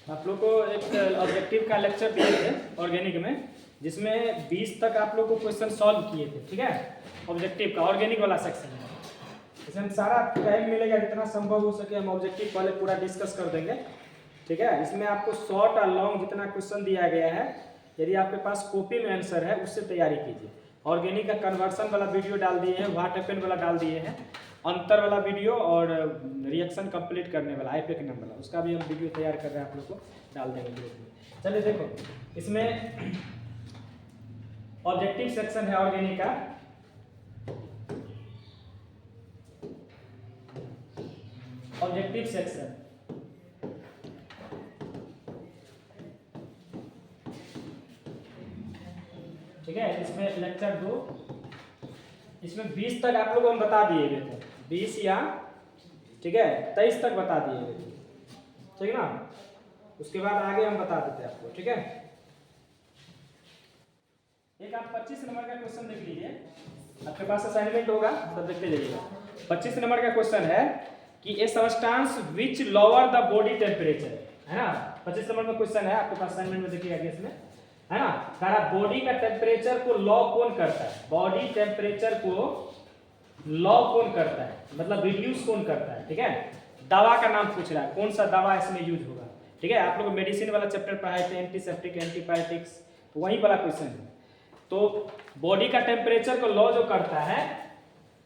आप लोग को एक ऑब्जेक्टिव का लेक्चर दिए थे ऑर्गेनिक में, जिसमें 20 तक आप लोग को क्वेश्चन सॉल्व किए थे। ठीक है, ऑब्जेक्टिव का ऑर्गेनिक वाला सेक्शन है। इसमें सारा टाइम मिलेगा, जितना संभव हो सके हम ऑब्जेक्टिव पहले पूरा डिस्कस कर देंगे। ठीक है, इसमें आपको शॉर्ट और लॉन्ग जितना क्वेश्चन दिया गया है, यदि आपके पास कॉपी में आंसर है उससे तैयारी कीजिए। ऑर्गेनिक का कन्वर्सन वाला वीडियो डाल दिए हैं, व्हाट हैपेंड वाला डाल दिए हैं, अंतर वाला वीडियो और रिएक्शन कंप्लीट करने वाला आईपीक नंबर वाला, उसका भी हम वीडियो तैयार कर रहे हैं, आप लोग को डाल देंगे ग्रुप में। चलिए देखो, इसमें ऑब्जेक्टिव सेक्शन है ऑर्गेनिक का। ऑब्जेक्टिव सेक्शन ठीक है, इसमें लेक्चर 2, इसमें 20 तक आप लोग हम बता दिए गए थे, 20 या ठीक है 23 तक बता दिए गए थे। ठीक है ना, उसके बाद आगे हम बता देते हैं आपको। ठीक है, एक आप 25 नंबर का क्वेश्चन देख लीजिए, आपके पास असाइनमेंट होगा तब देखते जाइएगा। 25 नंबर का क्वेश्चन है कि a substance which lower the body temperature, है ना। 25 नंबर में क्वेश्चन है, आपके पास असाइनमेंट में देखिएगा इसमें, है ना। सारा बॉडी का टेम्परेचर को लो कौन करता है, बॉडी टेम्परेचर को लो कौन करता है, मतलब रिड्यूस कौन करता है। ठीक है, दवा का नाम पूछ रहा है, कौन सा दवा इसमें यूज होगा। ठीक है, आप लोग मेडिसिन वाला चैप्टर पढ़ाए थे, एंटीसेप्टिक एंटीबायोटिक्स, तो वही वाला क्वेश्चन है। तो बॉडी का टेम्परेचर को लो जो करता है,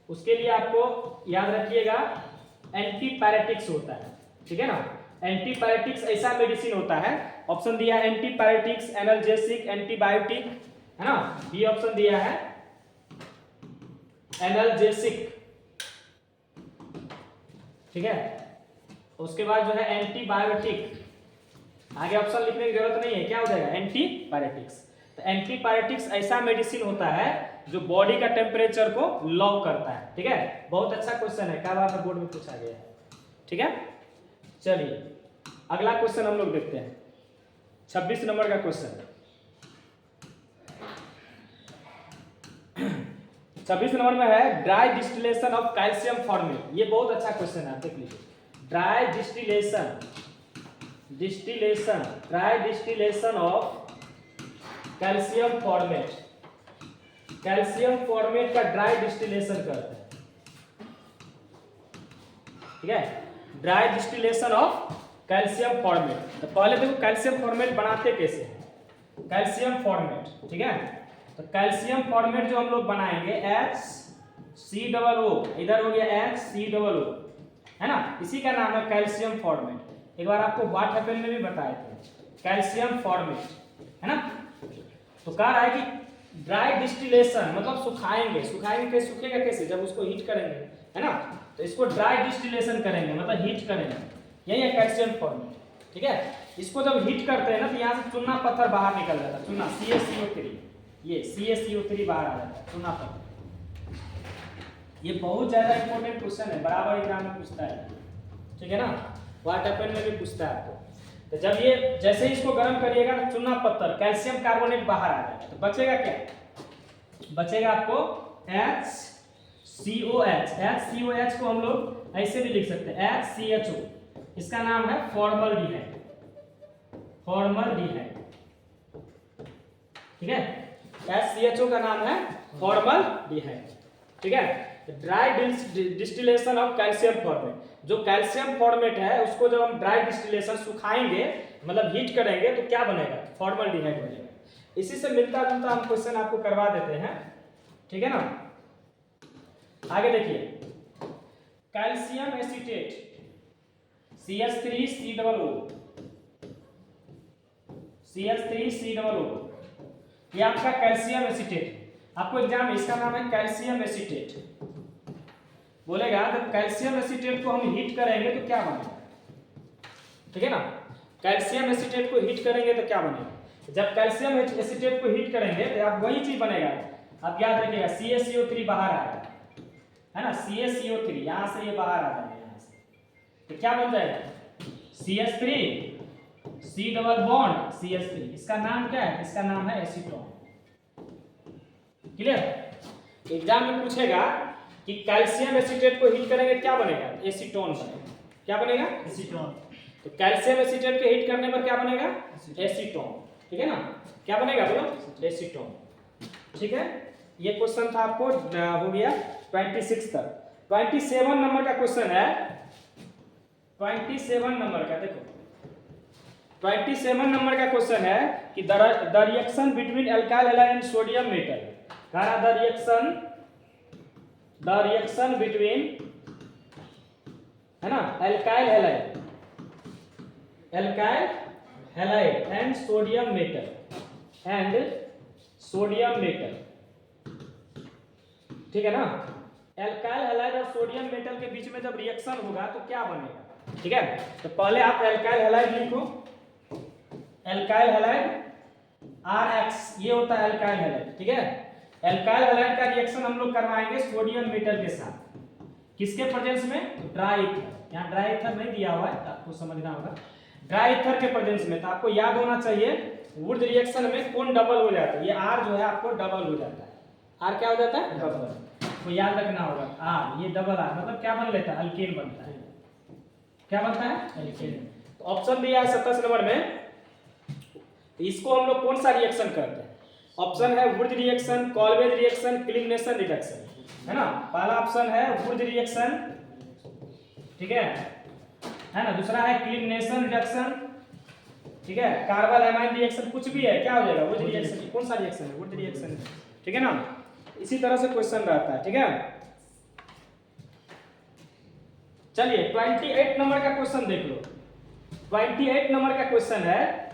उसके लिए आपको याद रखिएगा एंटीपायरेटिक्स होता है। ठीक है ना, एंटीपायरेटिक्स ऐसा मेडिसिन होता है, ऑप्शन दिया है एंटीपायरेटिक्स, एनाल्जेसिक, एंटीबायोटिक, है ना। बी ऑप्शन दिया है एनाल्जेसिक। ठीक है, उसके बाद जो है एंटीबायोटिक, आगे ऑप्शन लिखने की जरूरत नहीं है, क्या हो जाएगा एंटीपायरेटिक्स। तो एंटीपायरेटिक्स ऐसा मेडिसिन होता है जो बॉडी का टेम्परेचर को लो करता है। ठीक है, बहुत अच्छा क्वेश्चन है, क्या बात है, बोर्ड में पूछा गया है। ठीक है, चलिए अगला क्वेश्चन हम लोग देखते हैं। 26 नंबर का क्वेश्चन, 26 नंबर में है dry distillation of calcium formate. ये बहुत अच्छा क्वेश्चन है, आप देख लीजिए। Dry distillation dry distillation of calcium formate, calcium formate का ड्राई डिस्टिलेशन करते हैं। ठीक है, dry distillation of calcium formate. तो पहले देखो कैल्शियम फॉर्मेट बनाते कैसे हैं, कैल्शियम फॉर्मेट। ठीक है, तो कैल्शियम फॉर्मेट जो हम लोग बनाएंगे HCOO, इधर हो गया HCOO, है ना, इसी का नाम है कैल्शियम फॉर्मेट। एक बार आपको व्हाट हैपेंड में भी बताए थे कैल्शियम फॉर्मेट, है ना। तो कह रहा है कि ड्राई डिस्टिलेशन मतलब सुखाएंगे, कैसे सूखेगा, कैसे, जब उसको हीट करेंगे, है ना। तो इसको ड्राई डिस्टिलेशन करेंगे मतलब हीट करेंगे, यही है कैल्शियम फॉर्मेट। ठीक है, इसको जब हीट करते हैं ना तो यहाँ से चूना पत्थर बाहर निकल जाता है, चूना CaCO3, ये CaCO3 बाहर आ जाता है, चूना पत्थर। ये बहुत ज्यादा इंपॉर्टेंट क्वेश्चन है, बराबर एग्जाम में पूछता है। ठीक है ना, व्हाट हैपेंड में भी पूछता है आपको। तो जब ये जैसे ही इसको गर्म करिएगा तो चूना पत्थर कैल्शियम कार्बोनेट बाहर आ जाएगा, तो बचेगा क्या, बचेगा आपको HCOH को हम लोग ऐसे भी लिख सकते हैं HCHO, इसका नाम है फॉर्मल्डिहाइड। ठीक है, HCHO का नाम है फॉर्मल्डिहाइड। ठीक है, dry distillation of calcium formate, जो कैल्शियम फॉर्मेट है उसको जब हम ड्राई डिस्टिलेशन सुखाएंगे मतलब हीट करेंगे तो क्या बनेगा, फॉर्मल्डिहाइड बनेगा। इसी से मिलता जुलता हम क्वेश्चन आपको करवा देते हैं। ठीक है ना, आगे देखिए कैल्शियम एसीटेट CH3COO, ये आपका कैल्शियम एसीटेट, आपको एग्जाम इसका नाम है कैल्शियम एसीटेट। बोलेगा जब कैल्शियम एसीटेट को हम हीट करेंगे तो क्या बनेगा। ठीक है ना, कैल्शियम एसीटेट को हीट करेंगे तो क्या बनेगा, जब कैल्शियम एसीटेट को हीट करेंगे तो आप वही चीज बनेगा, आप याद रखिएगा CaCO3 बाहर आएगा, है ना, CaCO3 यहां से ये बाहर आ जाएगा, यहां से तो क्या बन जाएगा CH3 C double bond CH3, इसका नाम क्या है, इसका नाम है एसीटोन। क्लियर, एग्जाम में पूछेगा कि कैल्शियम एसीटेट को हीट करेंगे क्या बनेगा, एसीटोन बनेगा। क्या बनेगा, एसीटोन। तो कैल्शियम एसीटेट के हीट करने पर क्या बनेगा? एसीटोन। ठीक है ना, क्या बनेगा बोलो? एसीटोन। ठीक है, ये क्वेश्चन था आपको हो गया 26 तक। 27 नंबर का क्वेश्चन है, 27 नंबर का देखो, 27 नंबर का क्वेश्चन है कि the reaction between alkyl halide and sodium metal, कहा द रिएक्शन बिटवीन, है ना, alkyl halide and sodium metal ठीक है ना। एल्काइल हैलाइड और सोडियम मेटल के बीच में जब रिएक्शन होगा तो क्या बनेगा? ठीक है, तो पहले आप एल्काइल हैलाइड लिखो, एल्काइल हैलाइड RX, ये होता है एल्काइल हैलाइड। ठीक है, एल्काइल हैलाइड का रिएक्शन हम लोग करवाएंगे सोडियम मेटल के साथ, किसके प्रेजेंस में? Dry ether. यहाँ ड्राई ईथर नहीं दिया हुआ है, आपको समझना होगा, ड्राई ईथर के प्रेजेंस में। तो आपको याद होना चाहिए वुड रिएक्शन में कौन डबल हो जाता है? ये R जो है आपको डबल हो जाता है। R क्या हो जाता है? डबल। तो याद रखना होगा, R ये डबल R मतलब क्या बन लेता है? अल्केन बनता है। क्या बनता है? अल्केन। तो ऑप्शन दिया है 27 नंबर में, तो इसको हम लोग कौन सा रिएक्शन करते हैं? ऑप्शन है वुड रिएक्शन, कॉलवेज रिएक्शन, क्लिनेशन रिडक्शन, है ना। पहला ऑप्शन है वुड रिएक्शन, ठीक है ना। दूसरा है क्लिनेशन रिडक्शन, ठीक है। कार्बन एमाइन रिएक्शन, कुछ भी है, क्या हो जाएगा? Would reaction. कौन सा रिएक्शन है? वुड रिएक्शन, ठीक है ना। इसी तरह से क्वेश्चन रहता है, ठीक है। चलिए 28 नंबर का क्वेश्चन देख लो। 28 नंबर का क्वेश्चन है,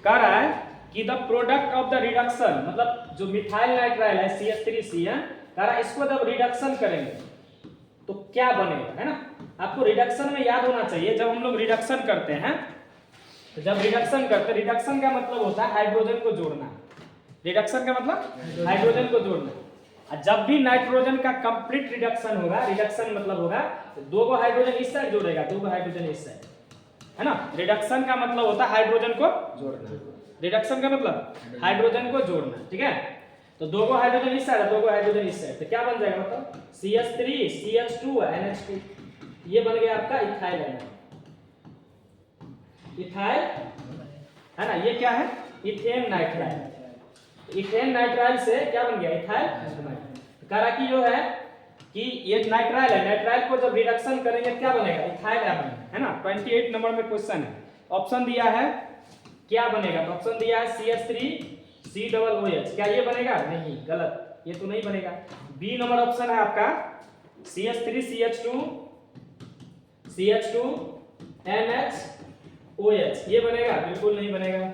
कह रहा है कि the product of the reduction, मतलब जो मिथाइल नाइट्राइल है CH3C है, कह रहा है इसको जब रिडक्शन करेंगे तो क्या बनेगा, है ना। आपको रिडक्शन में याद होना चाहिए, जब हम लोग रिडक्शन करते हैं, तो जब रिडक्शन करते हैं, रिडक्शन का मतलब होता है हाइड्रोजन को जोड़ना। रिडक्शन का मतलब हाइड्रोजन को जोड़ना। और जब भी नाइट्रोजन का कंप्लीट रिडक्शन होगा, रिडक्शन मतलब होगा दो गो हाइड्रोजन इस साइड जोड़ेगा, दो गो हाइड्रोजन इस साइड, है ना। रिडक्शन का मतलब होता है हाइड्रोजन को जोड़ना। रिडक्शन का मतलब हाइड्रोजन को जोड़ना, ठीक है। तो दो गो हाइड्रोजन इस साइड, दो गो हाइड्रोजन इस साइड, तो क्या बन जाएगा? मतलब CH3 CH2 NH2, ये बन गया आपका इथाइल एनाइन। इथाइल, है ना। ये क्या है? Ethane nitrile. इथेन नाइट्राइल से क्या बन गया? Ethyl A9. कहा कि जो है कि ये नाइट्राइल है, नाइट्राइल को जब रिडक्शन करेंगे क्या बनेगा? इथाइल एनाइन, है ना। 28 नंबर में क्वेश्चन है। ऑप्शन दिया है क्या बनेगा? तो ऑप्शन दिया है CH3COOH, क्या ये बनेगा? नहीं, गलत, ये तो नहीं बनेगा। बी नंबर ऑप्शन है आपका CH3CH2 NH OH, ये बनेगा? बिल्कुल नहीं बनेगा,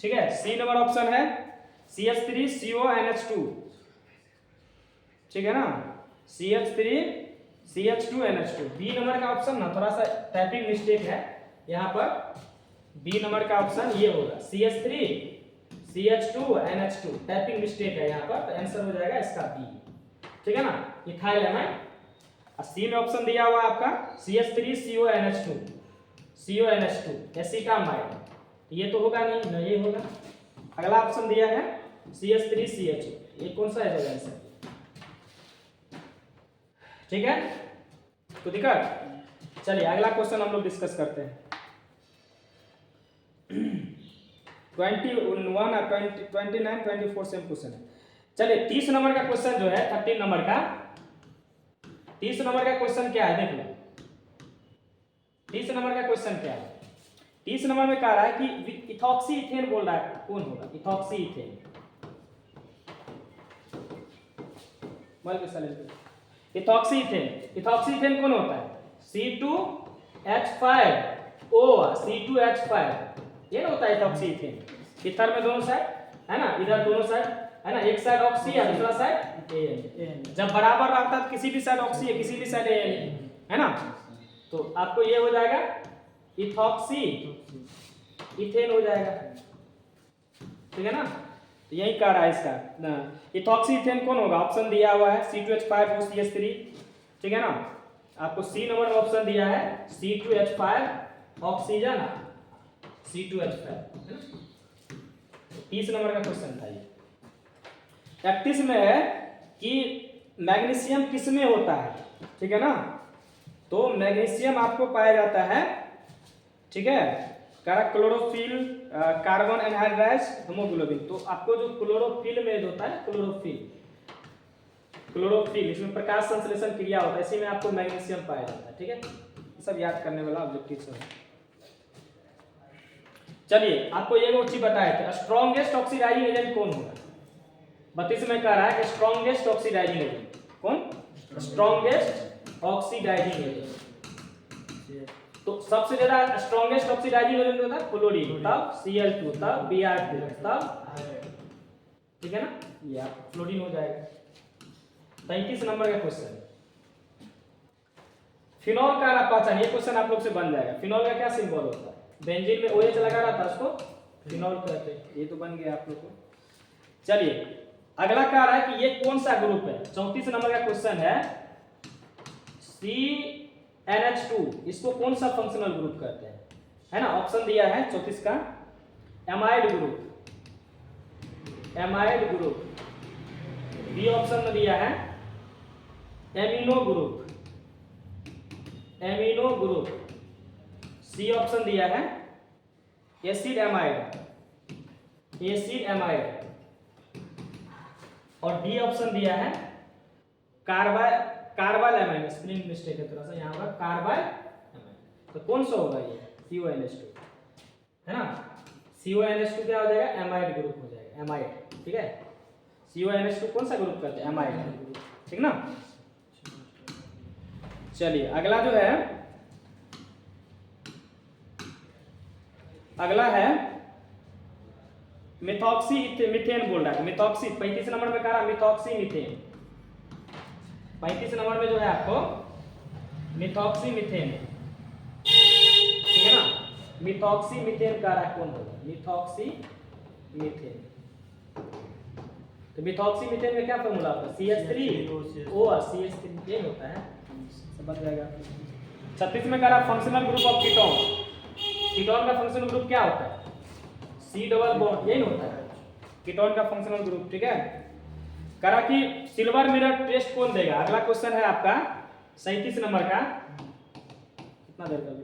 ठीक है। सी नंबर ऑप्शन है CH3CONH2, ठीक है ना, CH3CH2NH2। बी नंबर का ऑप्शन ना थोड़ा सा टाइपिंग मिस्टेक है यहाँ पर, बी नंबर का ऑप्शन ये होगा CH3CH2NH2, टाइपिंग मिस्टेक है यहाँ पर, तो आंसर हो जाएगा इसका बी, ठीक है ना, इथाइल एमाइन। और सी में ऑप्शन दिया हुआ है आपका CH3CONH2 एसिटामाइड, ये तो होगा नहीं ना, ये होगा। अगला ऑप्शन दिया है CH3CH, ये कौन सा है आंसर? ठीक है, तो दिक्कत। चलिए अगला क्वेश्चन हम लोग डिस्कस करते हैं। 21 और 29 24 सेम क्वेश्चन है। चलिए 30 नंबर का क्वेश्चन जो है, 13 नंबर का, 30 नंबर का क्वेश्चन क्या है देख लो। 30 नंबर का क्वेश्चन क्या है? 30 नंबर में कह रहा है कि इथॉक्सी इथेन बोल रहा है, कौन होगा? Ethoxy ethane, ethoxy ethane, ethoxy ethane कौन होता है? C2H5O, C2H5, ये ना होता है इथॉक्सी इथेन। इथर में दोनों साइड, है ना, इधर दोनों साइड, है ना, एक साइड ऑक्सी है, दूसरा साइड एन। जब बराबर रहता है किसी भी साइड ऑक्सी है, किसी भी साइड एन, है ना, तो आपको ये हो जाएगा इथॉक्सी इथेन हो जाएगा, ठीक है ना। तो यही कह रहा है इसका ना, इथॉक्सी इथेन कौन होगा? ऑप्शन दिया हुआ है C2H5O CH3, ठीक है ना। आपको सी नंबर में ऑप्शन दिया है C2H5 ऑक्सीजन C2H5, 30 नंबर का क्वेश्चन था ये। 31 में है कि मैग्नीशियम किस में होता है, ठीक है ना। तो मैग्नीशियम आपको पाया जाता है ठीक है। कह रहा क्लोरोफिल, कार्बन एनहाइड्राइज, हीमोग्लोबिन। तो आपको जो क्लोरोफिल में होता है, क्लोरोफिल इसमें प्रकाश संश्लेषण क्रिया होता है, इसी में आपको मैग्नीशियम पाया जाता है, ठीक है। सब याद करने वाला ऑब्जेक्टिव है। चलिए आपको एक और चीज बताए थे, स्ट्रॉन्गेस्ट ऑक्सीडाइजिंग एजेंट कौन होगा। 32 में कह रहा है कि स्ट्रॉन्गेस्ट ऑक्सीडाइजिंग एजेंट कौन, स्ट्रॉन्गेस्ट ऑक्सीडाइजिंग एजेंट। तो सबसे ज्यादा स्ट्रॉन्गेस्ट ऑक्सीडाइजिंग एजेंट होता है क्लोरीन, तब Cl2, तब Br2, तब, ठीक है ना, ये आप फ्लोरीन हो जाएगा। 33 नंबर का क्वेश्चन, फिनॉल का पहचान, ये क्वेश्चन आप लोग से बन जाएगा। फिनॉल का क्या सिंबल होता है, बेंजीन में OH लगा रहा था उसको फिनॉल कहते हैं, ये तो बन गया आप लोग को। चलिए अगला कह रहा है कि ये कौन सा ग्रुप है, 34 नंबर का क्वेश्चन है, CnH2, इसको कौन सा फंक्शनल ग्रुप कहते हैं, है ना। ऑप्शन दिया है 34 का, amide group, amide group. B option में दिया है amino group, amino group. C option दिया है एसिड एमाइड, एसिड एमाइड। और डी ऑप्शन दिया है कार्बाइल एमाइड, स्पेलिंग मिस्टेक है थोड़ा सा यहाँ पर, कार्बाइल एमाइड। तो कौन सा होगा ये, CONH2, है ना। CONH2 क्या हो जाएगा, एमाइड ग्रुप हो जाएगा, एमाइड, ठीक है। CONH2 कौन सा ग्रुप कहते हैं, एमाइड, ठीक ना। चलिए अगला जो है, अगला है मिथॉक्सी मीथेन बोल रहा है, मिथॉक्सी। 35 नंबर में कह रहा है मिथॉक्सी मीथेन। 35 नंबर में जो है आपको मिथॉक्सी मीथेन, ठीक है ना। मिथॉक्सी मीथेन कह रहा है, कौन होगा, मिथॉक्सी मीथेन। तो मिथॉक्सी मीथेन में क्या फॉर्मूला होता है, CH3O, CH3 ये होता है, समझ जाएगा। 36 में कह रहा functional group of ketone, ketone का फंक्शनल ग्रुप क्या होता है, C डबल बॉन्ड, यही होता है कीटोन का फंक्शनल ग्रुप, ठीक है। करा कि सिल्वर मिरर टेस्ट कौन देगा। अगला क्वेश्चन है आपका 37 नंबर का, कितना देर कर,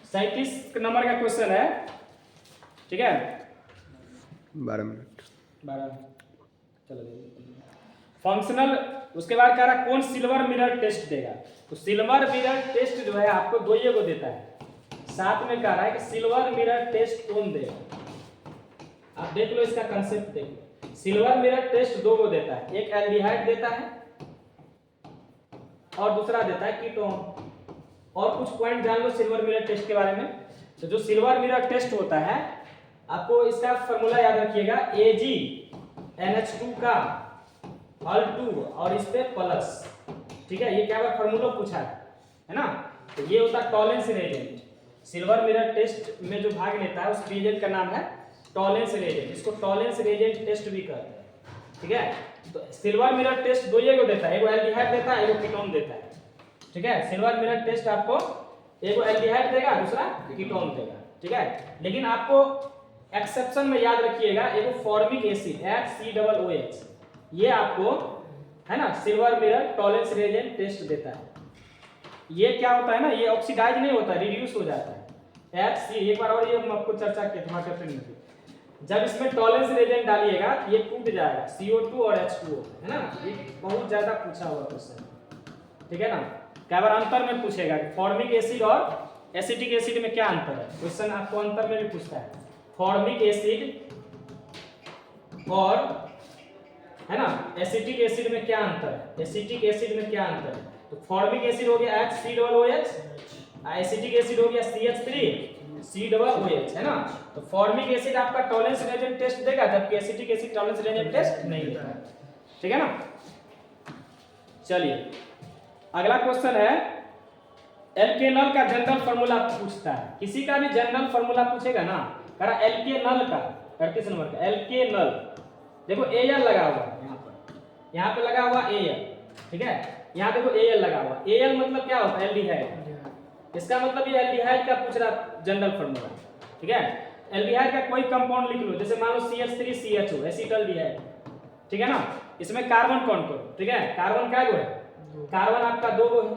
37 नंबर का क्वेश्चन है, ठीक है। 12 मिनट, 12 चलो फंक्शनल। उसके बाद कह रहा कौन सिल्वर मिरर टेस्ट देगा। तो सिल्वर मिरर टेस्ट जो है आपको दो ये को देता है, साथ में कह रहा है कि सिल्वर मिरर टेस्ट कौन देगा। आप देख लो इसका कंसेप्ट देख लो, सिल्वर मिरर टेस्ट दो को देता है, एक एल्डिहाइड देता है और दूसरा देता है कीटोन। और कुछ पॉइंट जान लो सिल्वर मिरर टेस्ट के बारे में। तो जो सिल्वर मिरर टेस्ट होता है, आपको इसका फॉर्मूला याद रखिएगा, AgNH2 का हल 2 और इस पे प्लस, ठीक है। ये क्या है, फॉर्मूला पूछा है ना। तो ये होता है Tollens reagent. Silver mirror test में जो भाग लेता है उस रिएजेंट का नाम है टॉलेंस रिएजेंट, इसको टॉलेंस रिएजेंट टेस्ट भी कहते हैं, ठीक है। तो सिल्वर मिरर टेस्ट दो ये को देता है, एगो एल्डिहाइड देता है, एगो कीटोन देता है, ठीक है। सिल्वर मिरर टेस्ट आपको एगो एल्डिहाइड देगा, दूसरा कीटोन देगा, ठीक है। लेकिन आपको एक्सेप्शन में याद रखिएगा, एगो फॉर्मिक एसिड FCOOH, ये आपको है ना silver mirror Tollens reagent test देता है। ये क्या होता है ना, ये ऑक्सीडाइज नहीं होता, रिड्यूस हो जाता है। FC एक बार और ये हम आपको चर्चा किए थे मार्केट में, जब इसमें टॉलेंस रिएजेंट डालिएगा ये टूट जाएगा, CO2 और H2O, है ना। ये बहुत ज्यादा पूछा हुआ क्वेश्चन, ठीक है ना। कई बार अंतर में पूछेगा कि फॉर्मिक एसिड और एसिटिक एसिड में क्या अंतर है, क्वेश्चन आपको अंतर में भी पूछता है। फॉर्मिक एसिड और है ना एसिटिक एसिड में क्या अंतर है, एसिटिक एसिड में क्या अंतर है। तो फॉर्मिक एसिड हो गया HCOOH, एसिटिक एसिड हो गया CH3COOH, है ना। तो फॉर्मिक एसिड आपका टॉलेंस रिएजेंट टेस्ट देगा, जबकि acetic acid Tollens reagent test नहीं देगा, ठीक है ना। चलिए अगला क्वेश्चन है, एल्केनॉल का जनरल फार्मूला पूछता है, किसी का भी जनरल फार्मूला पूछेगा ना, करा एल्केनॉल का 38 नंबर का एल्केनॉल। देखो Al लगा हुआ है यहाँ पे लगा हुआ Al, ठीक है। यहाँ देखो Al लगा हुआ, Al मतलब क्या होता है, एल्डिहाइड। इसका मतलब ये एल्डिहाइड का पूछ रहा जनरल फार्मूला, ठीक है। एल्डिहाइड का कोई कंपाउंड लिख लो, जैसे मान लो CH3CHO एसिटल्डिहाइड, ठीक है ना। इसमें कार्बन कौन कौन, ठीक है। कार्बन क्या गो है, कार्बन आपका 2 गो है,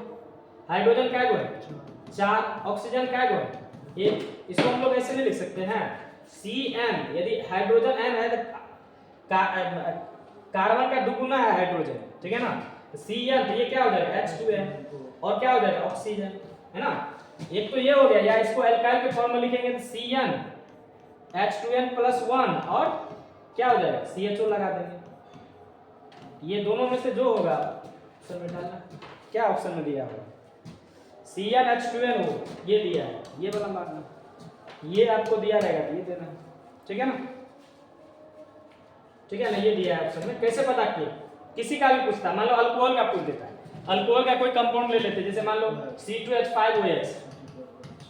हाइड्रोजन क्या गो है 4 ऑक्सीजन क्या है एक, इसको हम लोग ऐसे नहीं लिख सकते हैं Cn, यदि हाइड्रोजन n है तो कार्बन का दुगुना है हाइड्रोजन, ठीक है ना, Cn तो ये क्या हो जाएगा H2n और क्या हो जाएगा ऑक्सीजन, है ना। एक तो ये हो गया, या इसको एल्काइल के फॉर्म में लिखेंगे तो Cn H2n+1 और क्या हो जाएगा CHO लगा देंगे। ये दोनों में से जो होगा ऑप्शन में डालना, क्या ऑप्शन में दिया होगा Cn H2n हो, ये दिया है, ये वाला मारना, ये आपको दिया रहेगा तो ये देना, ठीक है ना, ठीक है ना, ये दिया है ऑप्शन में। कैसे पता किए, किसी का भी पूछता, मान लो अल्कोहल का पूछ देता है, अल्कोहल का कोई कंपाउंड ले लेते हैं, जैसे मान लो C2H5OH,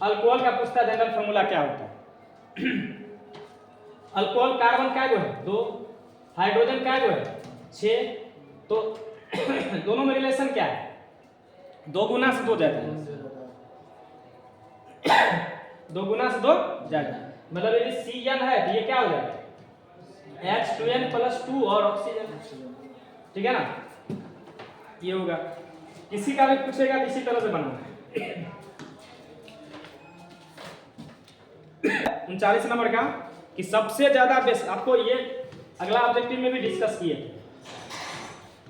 अल्कोहल का पूछता है जनरल फार्मूला क्या होता है अल्कोहल कार्बन क्या है 2, हाइड्रोजन क्या है 6, तो दोनों में रिलेशन क्या है 2 गुना से 2 ज्यादा है 2 गुना से 2 ज्यादा, मतलब यदि Cn है तो ये क्या हो जाएगा H2n+2 और ऑक्सीजन, ठीक है ना, ये होगा। किसी का भी पूछेगा तो इसी तरह से बनाना है। 39 नंबर का कि सबसे ज्यादा बेस्ट, आपको ये अगला ऑब्जेक्टिव में भी डिस्कस किए थे,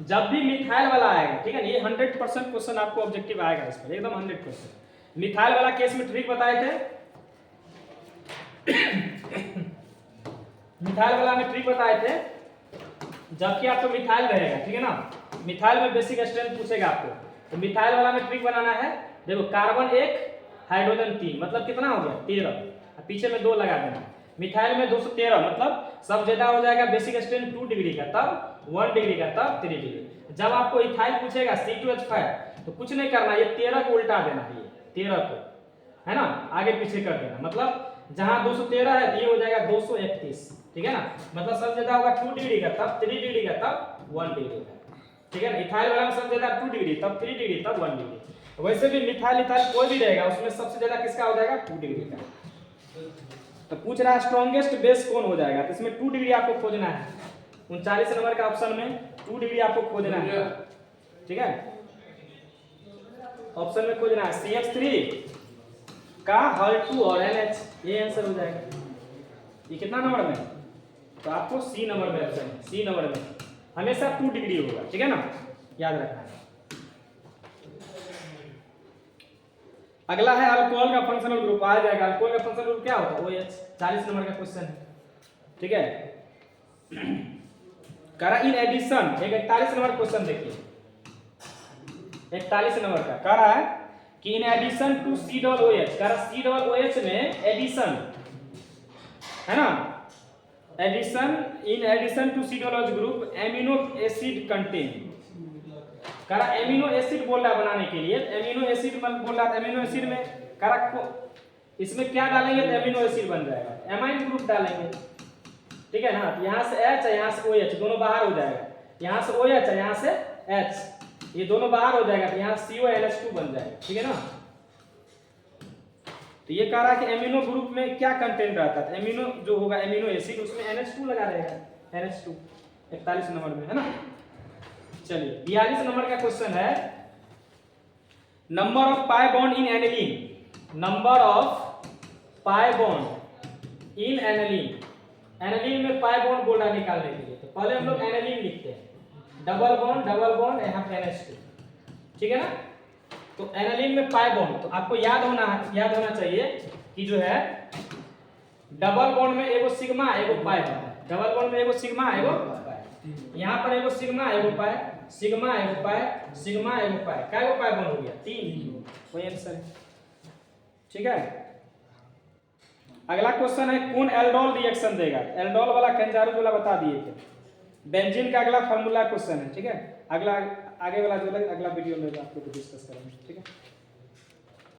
जब भी मिथाइल वाला आएगा, ठीक है ना, ये 100% क्वेश्चन आपको ऑब्जेक्टिव आएगा इस पर, एकदम 100%। मिथाइल वाला केस में ट्रिक बताए थे मिथाइल वाला में ट्रिक बताए थे, जबकि आपको मिथाइल रहेगा, ठीक है ना, मिथाइल में बेसिक स्ट्रेंथ पूछेगा आपको, तो मिथाइल वाला में ट्रिक बनाना है, देखो कार्बन 1 हाइड्रोजन 3 मतलब कितना हो गया 13, पीछे में 2 लगा देना। मिथाइल में 213 मतलब सब ज्यादा हो जाएगा, बेसिक स्ट्रेंथ 2 डिग्री का, तब 1 डिग्री का, तब 3 डिग्री। जब आपको इथाइल पूछेगा C2H5 तो कुछ नहीं करना, ये 13 को उल्टा देना, ये 13 को, है ना, आगे पीछे कर देना, मतलब जहां 213 है ये हो जाएगा 231, ठीक है ना, मतलब सब ज्यादा होगा 2 डिग्री का, तब 3 डिग्री का, तब 1 डिग्री का, ठीक है ना। इथाइल वाला में सबसे ज्यादा 2 डिग्री, तब 3 डिग्री, तब 1 डिग्री। वैसे भी मिथाइल इथाइल कोई भी रहेगा उसमें सबसे ज्यादा किसका हो जाएगा 2 डिग्री का। तो पूछ रहा है स्ट्रॉन्गेस्ट बेस कौन हो जाएगा, तो इसमें 2 डिग्री आपको खोजना है। 39 नंबर का ऑप्शन में 2 डिग्री आपको खोजना है, ठीक है, ऑप्शन में खोजना है CH3 का हल2 और NH, ये आंसर हो जाएगा। ये कितना नंबर में, तो आपको C नंबर में ऑप्शन है, C नंबर में हमेशा 2 डिग्री होगा, ठीक है ना, याद रखना है। अगला है अल्कोहल का फंक्शनल ग्रुप, आ जाएगा अल्कोहल का फंक्शनल ग्रुप क्या होता है OH, 40 नंबर का क्वेश्चन है, ठीक है। करा इन एडिशन, एक 41 नंबर क्वेश्चन देखिए, 41 नंबर का कह रहा है कि in addition to C OH, कह रहा C OH में एडिशन है ना, addition in addition to C group amino acid contain, कह रहा एमिनो एसिड बोल रहा बनाने के लिए, एमिनो एसिड बोल रहा, एमिनो एसिड में कह रहा इसमें क्या डालेंगे तो एमिनो एसिड बन जाएगा, एमाइन ग्रुप डालेंगे, ठीक है ना, तो यहाँ से H है, यहाँ से OH, दोनों बाहर हो जाएगा, यहाँ से OH है, यहाँ से H, ये दोनों बाहर हो जाएगा, तो यहाँ CONH2 बन जाएगा, ठीक है ना। तो ये कह रहा है कि एमिनो ग्रुप में क्या कंटेंट रहता है, एमिनो जो होगा एमिनो एसिड उसमें NH2 लगा रहेगा, NH2 41 नंबर में, है ना। चलिए 42 नंबर का क्वेश्चन है, number of pi bond in aniline, number of pi bond in aniline, aniline में पाई बॉन्ड बोल रहा निकालने के लिए, तो पहले हम लोग एनिलीन लिखते हैं, डबल बॉन्ड यहाँ पे NH2, ठीक है ना। तो एनिलीन में पाई बॉन्ड, तो आपको याद होना चाहिए कि जो है डबल बॉन्ड में एगो सिग्मा एगो पाई होता है, डबल बॉन्ड में एगो सिग्मा एगो पाई, यहाँ पर एगो सिग्मा एगो पाई, सिग्मा एगो पाई, सिग्मा एगो पाई, क्या एगो पाई बॉन्ड हो गया 3, वही आंसर है, ठीक है। अगला क्वेश्चन है कौन एल्डोल रिएक्शन देगा, एल्डोल वाला कंजारू वाला बता दिए थे, बेंजीन का अगला फार्मूला क्वेश्चन है, ठीक है। अगला आगे वाला जो है अगला वीडियो में आपको डिस्कस करेंगे, ठीक है।